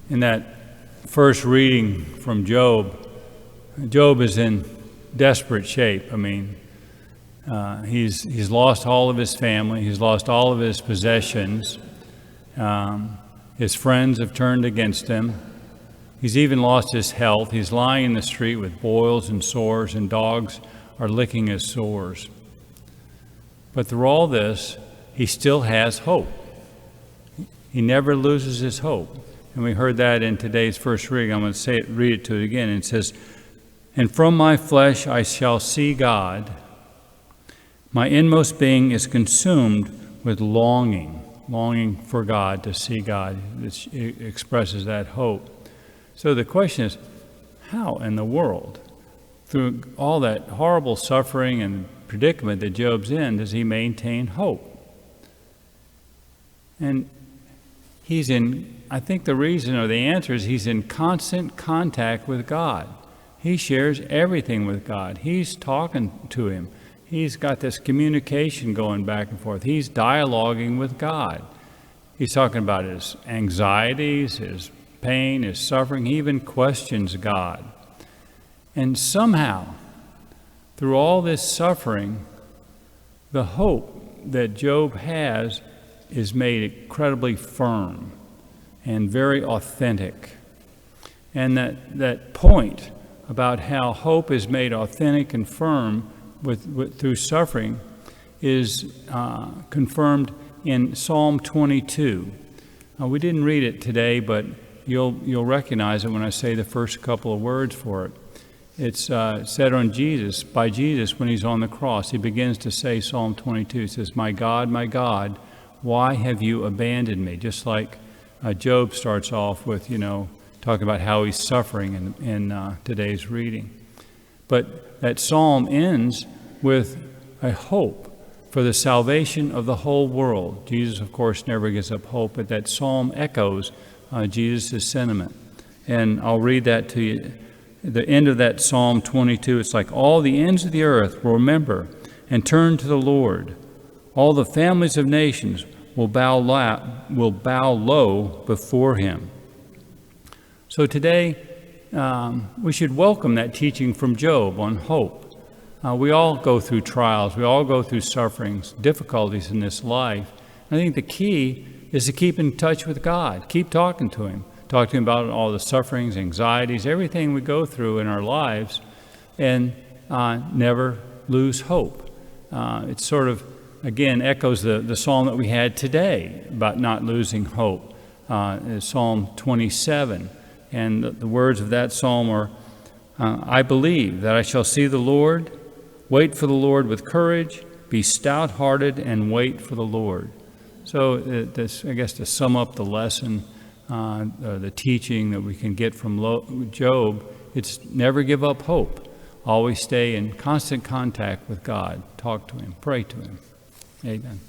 In that first reading from Job, Job is in desperate shape. I mean, he's lost all of his family. He's lost all of his possessions. His friends have turned against him. He's even lost his health. He's lying in the street with boils and sores, and dogs are licking his sores. But through all this, he still has hope. He never loses his hope. And we heard that in today's first reading. I'm going to read it to it again. It says, "And from my flesh I shall see God. My inmost being is consumed with longing for God, to see God." It expresses that hope. So the question is, how in the world, through all that horrible suffering and predicament that Job's in, does he maintain hope? And I think the reason or the answer is he's in constant contact with God. He shares everything with God. He's talking to him. He's got this communication going back and forth. He's dialoguing with God. He's talking about his anxieties, his pain, his suffering. He even questions God. And somehow, through all this suffering, the hope that Job has is made incredibly firm and very authentic. And that point about how hope is made authentic and firm through suffering is confirmed in Psalm 22. We didn't read it today, but you'll recognize it when I say the first couple of words for it. It's said by Jesus when he's on the cross. He begins to say Psalm 22. It says, my God, why have you abandoned me?" Just like Job starts off with, talking about how he's suffering in today's reading. But that psalm ends with a hope for the salvation of the whole world. Jesus, of course, never gives up hope, but that psalm echoes Jesus' sentiment. And I'll read that to you. The end of that Psalm 22, it's like, "All the ends of the earth will remember and turn to the Lord. All the families of nations will bow low before him." So today, we should welcome that teaching from Job on hope. We all go through trials. We all go through sufferings, difficulties in this life. I think the key is to keep in touch with God. Keep talking to him. Talk to him about all the sufferings, anxieties, everything we go through in our lives, and never lose hope. It sort of, again, echoes the psalm that we had today about not losing hope, Psalm 27. And the words of that psalm are, "I believe that I shall see the Lord. Wait for the Lord with courage. Be stout-hearted and wait for the Lord." So I guess to sum up the lesson, the teaching that we can get from Job, it's never give up hope. Always stay in constant contact with God. Talk to him. Pray to him. Amen.